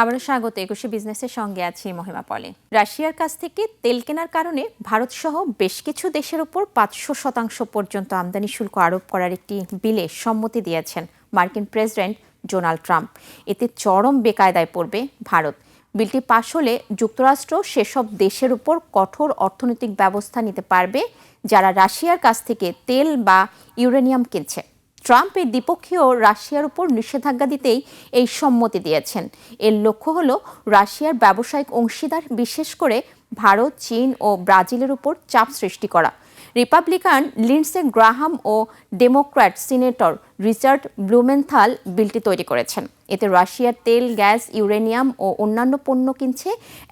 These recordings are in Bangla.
আবারও স্বাগত। ২১শে বিজনেসের সঙ্গে আছি মহিমা পলি। রাশিয়ার কাছ থেকে তেল কেনার কারণে ভারত সহ বেশ কিছু দেশের উপর ৫০০% পর্যন্ত আমদানি শুল্ক আরোপ করার একটি বিলে সম্মতি দিয়েছেন মার্কিন প্রেসিডেন্ট ডোনাল্ড ট্রাম্প। এতে চরম বেকায়দায় পড়বে ভারত। বিলটি পাশ হলে যুক্তরাষ্ট্র সেসব দেশের উপর কঠোর অর্থনৈতিক ব্যবস্থা নিতে পারবে যারা রাশিয়ার কাছ থেকে তেল বা ইউরেনিয়াম কিনছে। ট্রাম্প এই দ্বিপক্ষীয় রাশিয়ার উপর নিষেধাজ্ঞা দিতেই এই সম্মতি দিয়েছেন। এর লক্ষ্য হল রাশিয়ার ব্যবসায়িক অংশীদার বিশেষ করে ভারত, চীন ও ব্রাজিলের উপর চাপ সৃষ্টি করা। রিপাবলিকান লিন্ডসে গ্রাহাম ও ডেমোক্র্যাট সিনেটর রিচার্ড ব্লুমেনথাল বিলটি তৈরি করেছেন। এতে রাশিয়ার তেল, গ্যাস, ইউরেনিয়াম ও অন্যান্য পণ্য কিনছে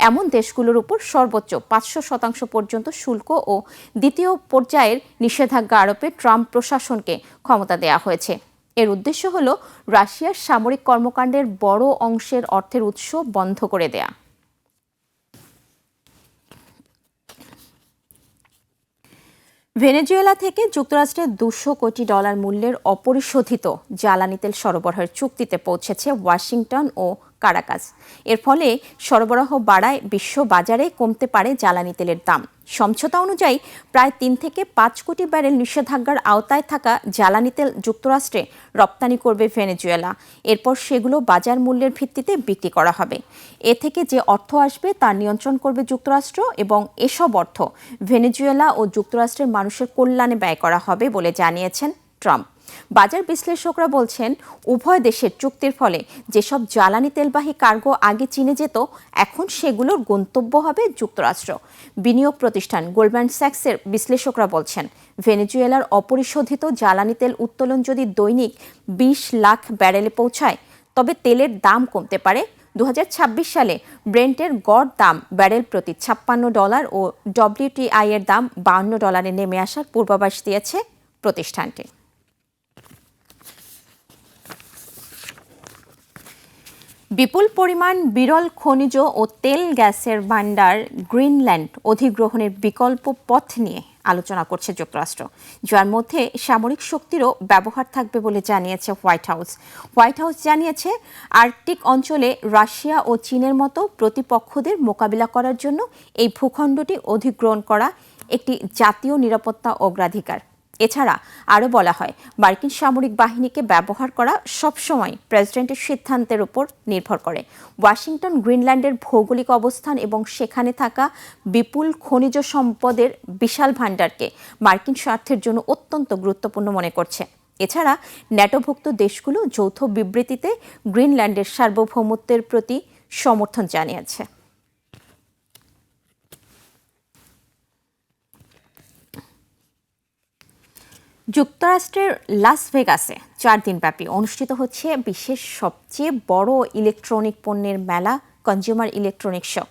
এমন দেশগুলোর উপর সর্বোচ্চ ৫০০% পর্যন্ত শুল্ক ও দ্বিতীয় পর্যায়ের নিষেধাজ্ঞা আরোপে ট্রাম্প প্রশাসনকে ক্ষমতা দেওয়া হয়েছে। এর উদ্দেশ্য হল রাশিয়ার সামরিক কর্মকাণ্ডের বড় অংশের অর্থের উৎস বন্ধ করে দেয়া। ভেনেজুয়েলা থেকে যুক্তরাষ্ট্রের $200 কোটি মূল্যের অপরিশোধিত জ্বালানি তেল সরবরাহের চুক্তিতে পৌঁছেছে ওয়াশিংটন ও কারাকাস। এর ফলে সরবরাহ বাড়ায় বিশ্ব বাজারে কমতে পারে জ্বালানি তেলের দাম। সমঝোতা অনুযায়ী প্রায় ৩ থেকে ৫ কোটি ব্যারেল নিষেধাজ্ঞার আওতায় থাকা জ্বালানি তেল যুক্তরাষ্ট্রে রপ্তানি করবে ভেনেজুয়েলা। এরপর সেগুলো বাজার মূল্যের ভিত্তিতে বিক্রি করা হবে। এ থেকে যে অর্থ আসবে তা নিয়ন্ত্রণ করবে যুক্তরাষ্ট্র এবং এসব অর্থ ভেনেজুয়েলা ও যুক্তরাষ্ট্রের মানুষের কল্যাণে ব্যয় করা হবে বলে জানিয়েছেন ট্রাম্প। বাজার বিশ্লেষকরা বলছেন, উভয় দেশের চুক্তির ফলে যেসব জ্বালানি তেলবাহী কার্গো আগে চীনে যেত, এখন সেগুলোর গন্তব্য হবে যুক্তরাষ্ট্র। বিনিয়োগ প্রতিষ্ঠান গোল্ডম্যান স্যাক্সের বিশ্লেষকরা বলছেন, ভেনেজুয়েলার অপরিশোধিত জ্বালানি তেল উত্তোলন যদি দৈনিক ২০ লাখ ব্যারেলে পৌঁছায়, তবে তেলের দাম কমতে পারে। ২০২৬ সালে ব্রেন্টের গড় দাম ব্যারেল প্রতি $৫৬ ও WTI এর দাম $৫২ নেমে আসার পূর্বাভাস দিয়েছে প্রতিষ্ঠানটি। বিপুল পরিমাণ বিরল খনিজ ও তেল গ্যাসের ভান্ডার গ্রিনল্যান্ড অধিগ্রহণের বিকল্প পথ নিয়ে আলোচনা করছে যুক্তরাষ্ট্র, যার মধ্যে সামরিক শক্তিরও ব্যবহার থাকবে বলে জানিয়েছে হোয়াইট হাউস। হোয়াইট হাউস জানিয়েছে, আর্কটিক অঞ্চলে রাশিয়া ও চীনের মতো প্রতিপক্ষদের মোকাবিলা করার জন্য এই ভূখণ্ডটি অধিগ্রহণ করা একটি জাতীয় নিরাপত্তা অগ্রাধিকার। এছাড়া আরও বলা হয়, মার্কিন সামরিক বাহিনীকে ব্যবহার করা সবসময় প্রেসিডেন্টের সিদ্ধান্তের উপর নির্ভর করে। ওয়াশিংটন গ্রিনল্যান্ডের ভৌগোলিক অবস্থান এবং সেখানে থাকা বিপুল খনিজ সম্পদের বিশাল ভাণ্ডারকে মার্কিন স্বার্থের জন্য অত্যন্ত গুরুত্বপূর্ণ মনে করছে। এছাড়া ন্যাটোভুক্ত দেশগুলো যৌথ বিবৃতিতে গ্রিনল্যান্ডের সার্বভৌমত্বের প্রতি সমর্থন জানিয়েছে। যুক্তরাষ্ট্রের লাস ভেগাসে 4 দিনব্যাপী অনুষ্ঠিত হচ্ছে বিশ্বের সবচেয়ে বড় ইলেকট্রনিক পণ্যের মেলা কনজিউমার ইলেকট্রনিক শো।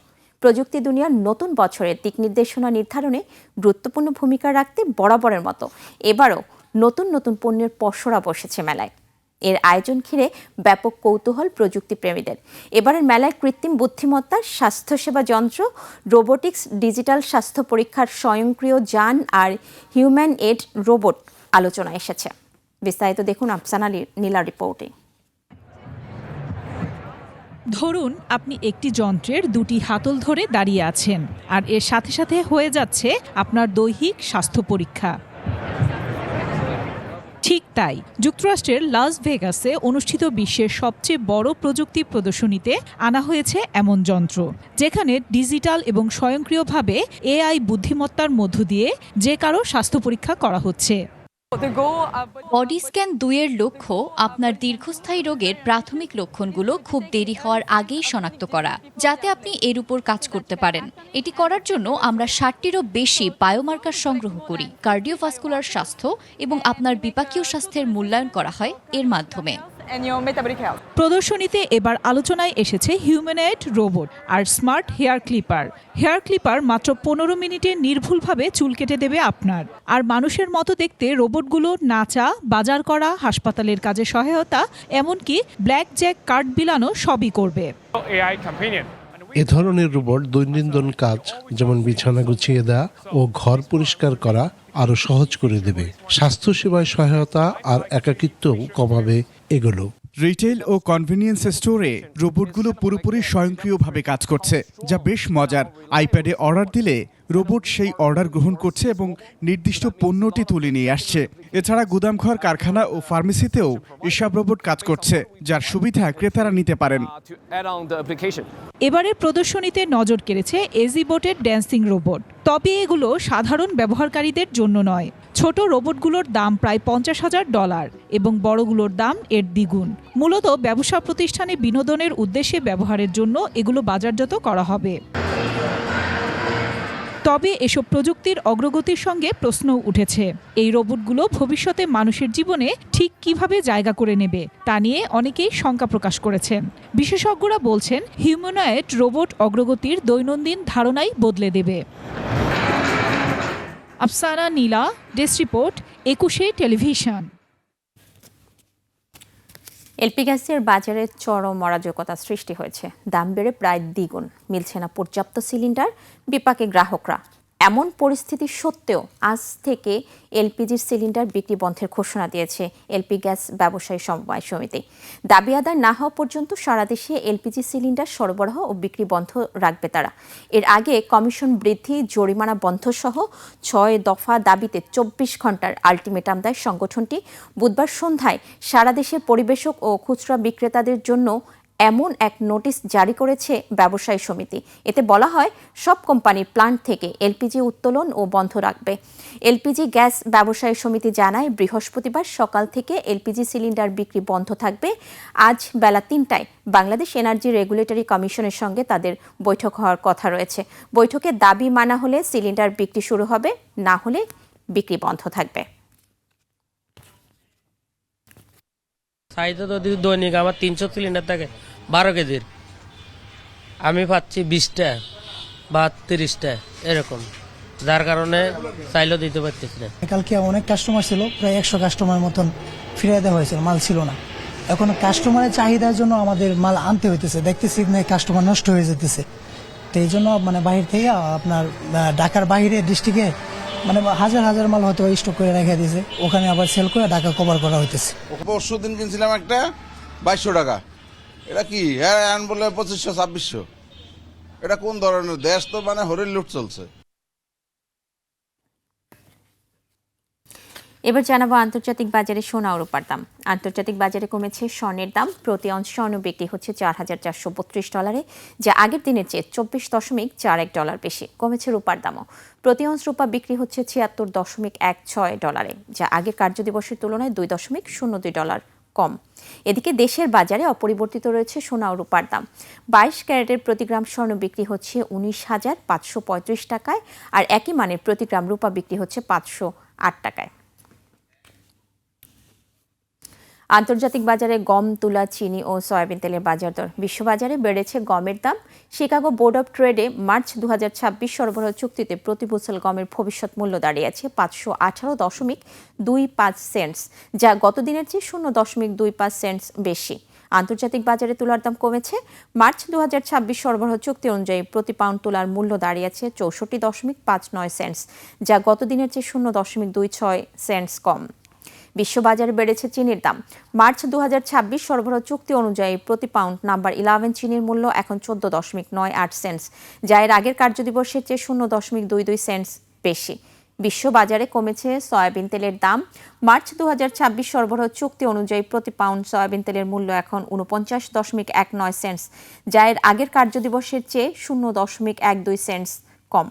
প্রযুক্তি দুনিয়ার নতুন বছরের দিক নির্দেশনা নির্ধারণে গুরুত্বপূর্ণ ভূমিকা রাখতে বরাবরের মতো এবারও নতুন নতুন পণ্যের পসরা বসেছে মেলায়। এর আয়োজন ঘিরে ব্যাপক কৌতূহল প্রযুক্তিপ্রেমীদের। এবারের মেলায় কৃত্রিম বুদ্ধিমত্তা, স্বাস্থ্যসেবা যন্ত্র, রোবোটিক্স, ডিজিটাল স্বাস্থ্য পরীক্ষার স্বয়ংক্রিয় যান আর হিউম্যান এড রোবট আলোচনা এসেছে। বিস্তারিত দেখুন আফসানা নীলার রিপোর্টে। ধরুন আপনি একটি যন্ত্রের 2টি হাতল ধরে দাঁড়িয়ে আছেন, আর এর সাথে সাথে হয়ে যাচ্ছে আপনার দৈহিক স্বাস্থ্য পরীক্ষা। ঠিক তাই, যুক্তরাষ্ট্রের লাস ভেগাসে অনুষ্ঠিত বিশ্বের সবচেয়ে বড় প্রযুক্তি প্রদর্শনীতে আনা হয়েছে এমন যন্ত্র, যেখানে ডিজিটাল এবং স্বয়ংক্রিয়ভাবে AI বুদ্ধিমত্তার মধ্য দিয়ে যে কারো স্বাস্থ্য পরীক্ষা করা হচ্ছে। বডি স্ক্যান 2 এর লক্ষ্য আপনার দীর্ঘস্থায়ী রোগের প্রাথমিক লক্ষণগুলো খুব দেরি হওয়ার আগেই শনাক্ত করা, যাতে আপনি এর উপর কাজ করতে পারেন। এটি করার জন্য আমরা 60টিরও বেশি বায়োমার্কার সংগ্রহ করি। কার্ডিওভাস্কুলার স্বাস্থ্য এবং আপনার বিপাকীয় স্বাস্থ্যের মূল্যায়ন করা হয় এর মাধ্যমে। প্রদর্শনীতে এবার আলোচনায় এসেছে হিউম্যানয়েড রোবট আর smart hair clipper. Hair clipper মাত্র 15 মিনিটে নির্ভুলভাবে চুল কেটে দেবে আপনার। আর মানুষের মতো দেখতে রোবটগুলো নাচা, বাজার করা, হাসপাতালের কাজে সহায়তা, এমনকি ব্ল্যাক জ্যাক কার্ড বিলানো সবই করবে। এ ধরনের রোবট দৈনন্দিন কাজ যেমন বিছানা গুছিয়ে দেওয়া ও ঘর পরিষ্কার করা আরো সহজ করে দেবে। স্বাস্থ্যসেবায় সহায়তা আর একাকিত্বও কমাবে এগুলো। রিটেল ও কনভেনিয়েন্স স্টোরে রোবটগুলো পুরোপুরি স্বয়ংক্রিয়ভাবে কাজ করছে, যা বেশ মজার। আইপ্যাডে অর্ডার দিলে রোবট সেই অর্ডার গ্রহণ করছে এবং নির্দিষ্ট পণ্যটি তুলে নিয়ে আসছে। এছাড়া গুদামঘর, কারখানা ও ফার্মেসিতেও এসব রোবট কাজ করছে, যার সুবিধা ক্রেতারা নিতে পারেন। এবারের প্রদর্শনীতে নজর কেড়েছে এজিবোটের ড্যান্সিং রোবট। তবে এগুলো সাধারণ ব্যবহারকারীদের জন্য নয়। ছোট রোবটগুলোর দাম প্রায় $50,000 এবং বড়গুলোর দাম এর দ্বিগুণ। মূলত ব্যবসা প্রতিষ্ঠানে বিনোদনের উদ্দেশ্যে ব্যবহারের জন্য এগুলো বাজারজাত করা হবে। তবে এসব প্রযুক্তির অগ্রগতির সঙ্গে প্রশ্নও উঠেছে। এই রোবটগুলো ভবিষ্যতে মানুষের জীবনে ঠিক কিভাবে জায়গা করে নেবে তা নিয়ে অনেকেই শঙ্কা প্রকাশ করেছেন। বিশেষজ্ঞরা বলছেন, হিউম্যানয়েড রোবট অগ্রগতির দৈনন্দিন ধারণাই বদলে দেবে। আফসানা নীলা, ডেস্ক রিপোর্ট, 21 টেলিভিশন। এলপি গ্যাসের বাজারে চরম অরাজকতা সৃষ্টি হয়েছে। দাম বেড়ে প্রায় দ্বিগুণ, মিলছে না পর্যাপ্ত সিলিন্ডার, বিপাকে গ্রাহকরা। এমন পরিস্থিতি সত্ত্বেও আজ থেকে এলপিজির সিলিন্ডার বিক্রি বন্ধের ঘোষণা দিয়েছে এলপি গ্যাস ব্যবসায়ী সমবায় সমিতি। দাবি আদায় না হওয়া পর্যন্ত সারা দেশে এলপিজি সিলিন্ডার সরবরাহ ও বিক্রি বন্ধ রাখবে তারা। এর আগে কমিশন বৃদ্ধি, জরিমানা বন্ধ সহ 6 দফা দাবিতে 24 ঘন্টার আলটিমেটাম দেয় সংগঠনটি। বুধবার সন্ধ্যায় সারা দেশের পরিবেশক ও খুচরা বিক্রেতাদের জন্য এমন এক নোটিশ জারি করেছে ব্যবসায়ী সমিতি। এতে বলা হয়, সব কোম্পানির প্লান্ট থেকে এলপিজি উত্তোলন ও বন্ধ রাখবে। এলপিজি গ্যাস ব্যবসায়ী সমিতি জানায়, বৃহস্পতিবার সকাল থেকে এলপিজি সিলিন্ডার বিক্রি বন্ধ থাকবে। আজ বেলা 3টায় বাংলাদেশ এনার্জি রেগুলেটরি কমিশনের সঙ্গে তাদের বৈঠক হওয়ার কথা রয়েছে। বৈঠকে দাবি মানা হলে সিলিন্ডার বিক্রি শুরু হবে, না হলে বিক্রি বন্ধ থাকবে। চাহিদা তো দৈনিক আমার 300 সিলিন্ডার থাকে 12 কেজির, আমি পাচ্ছি 20টা বা 30টা এরকম, যার কারণে চাইলেও দিতে পারতেছি না। কালকে অনেক কাস্টমার ছিল, প্রায় 100 কাস্টমার মতন ফিরিয়ে দেওয়া হয়েছিল, মাল ছিল না। এখন কাস্টমারের চাহিদার জন্য আমাদের মাল আনতে হইতেছে, দেখতেছি কাস্টমার নষ্ট হয়ে যেতেছে। তো এই জন্য বাহির থেকে আপনার ঢাকার বাইরে ডিস্ট্রিক্টে হাজার হাজার মাল হয়তো স্টক করে রেখে দিয়েছে, ওখানে আবার সেল করে ঢাকা কভার করা হইতেছে। পরশু দিন কিনছিলাম একটা 2200 টাকা, এটা কি হ্যাঁ বলে 2500-2600, এটা কোন ধরনের দেশ? তো হরির লুট চলছে। এবার জানাবো আন্তর্জাতিক বাজারে সোনা ও রূপার দাম। আন্তর্জাতিক বাজারে কমেছে স্বর্ণের দাম। প্রতি অউন্স স্বর্ণ বিক্রি হচ্ছে $4,432, যা আগের দিনের চেয়ে $24.41 বেশি। কমেছে রূপার দামও। প্রতি অউন্স রূপা বিক্রি হচ্ছে $76.16, যা আগের কার্যদিবসের তুলনায় $2.02 কম। এদিকে দেশের বাজারে অপরিবর্তিত রয়েছে সোনা ও রূপার দাম। 22 ক্যারেটের প্রতি গ্রাম স্বর্ণ বিক্রি হচ্ছে 19,535 টাকায়, আর একই মানের প্রতি গ্রাম রূপা বিক্রি হচ্ছে 508 টাকায়। আন্তর্জাতিক বাজারে গম, তুলা, চিনি ও সয়াবিন তেলের বাজার দর। বিশ্ববাজারে বেড়েছে গমের দাম। শিকাগো বোর্ড অব ট্রেডে মার্চ 2026 সরবরাহ চুক্তিতে প্রতি বুশল গমের ভবিষ্যৎ মূল্য দাঁড়িয়েছে 518.25 সেন্টস, যা গত দিনের চেয়ে 0.25 সেন্টস বেশি। আন্তর্জাতিক বাজারে তুলার দাম কমেছে। মার্চ 2026 সরবরাহ চুক্তি অনুযায়ী প্রতি পাউন্ড তুলার মূল্য দাঁড়িয়েছে 64.59 সেন্টস, যা গত দিনের চেয়ে 0.26 সেন্টস কম। বিশ্ববাজারে বেড়েছে চিনির দাম। মার্চ 2026 সরবরাহ চুক্তি অনুযায়ী প্রতি পাউন্ড নাম্বার 11 চিনির মূল্য এখন 14.98 সেন্টস, যা এর আগের কার্যদিবসের চেয়ে 0.22 সেন্টস বেশি। বিশ্ববাজারে কমেছে সয়াবিন তেলের দাম। মার্চ 2026 সরবরাহ চুক্তি অনুযায়ী প্রতি পাউন্ড সয়াবিন তেলের মূল্য এখন 49.19 সেন্টস, যা এর আগের কার্যদিবসের চেয়ে 0.12 সেন্টস কম।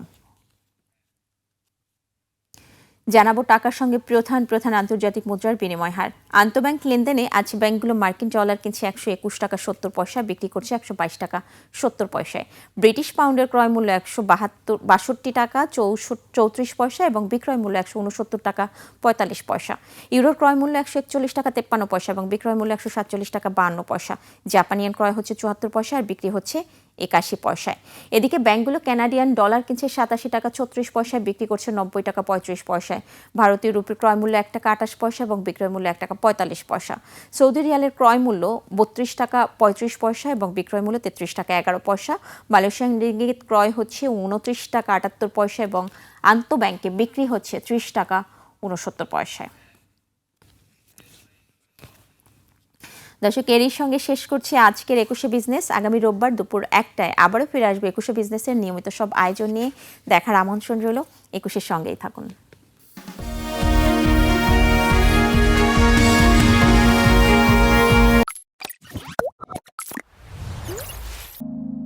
জানাবো টাকার সঙ্গে প্রধান আন্তর্জাতিক মুদ্রার বিনিময় হার। আন্তঃব্যাংক লেনদেনে আজ ব্যাংকগুলো মার্কিন ডলার কিনছে 121 টাকা 70 পয়সা, বিক্রি করছে 122 টাকা 70 পয়সায়। ব্রিটিশ পাউন্ডের ক্রয় মূল্য 162 টাকা 34 পয়সা এবং বিক্রয় মূল্য 169 টাকা 45 পয়সা। ইউরোর ক্রয় মূল্য 141 টাকা 53 পয়সা এবং বিক্রয় মূল্য 147 টাকা 52 পয়সা। জাপানিয়ান ক্রয় হচ্ছে 74 পয়সা আর বিক্রি হচ্ছে 81 পয়সায়। এদিকে ব্যাংকগুলো কানাডিয়ান ডলার কিনছে 87 টাকা 36 পয়সায়, বিক্রি করছে 90 টাকা 35 পয়সায়। ভারতীয় রুপির ক্রয় মূল্য 1 টাকা 28 পয়সা এবং বিক্রয় মূল্য 1 টাকা 45 পয়সা। সৌদি রিয়ালের ক্রয় মূল্য 32 টাকা 35 পয়সা এবং বিক্রয় মূল্য 33 টাকা 11 পয়সা। মালয়েশিয়ান রিঙ্গিত ক্রয় হচ্ছে 29 টাকা 78 পয়সা এবং আন্তঃব্যাংকে বিক্রি হচ্ছে 30 টাকা 69 পয়সায়। দর্শক, এরই সঙ্গে শেষ করছি আজকের 21শে বিজনেস। আগামী রোববার দুপুর 1টায় আবারও ফিরে আসবে 21শে বিজনেসের নিয়মিত সব আয়োজন নিয়ে। দেখার আমন্ত্রণ রইল। 21শের সঙ্গেই থাকুন।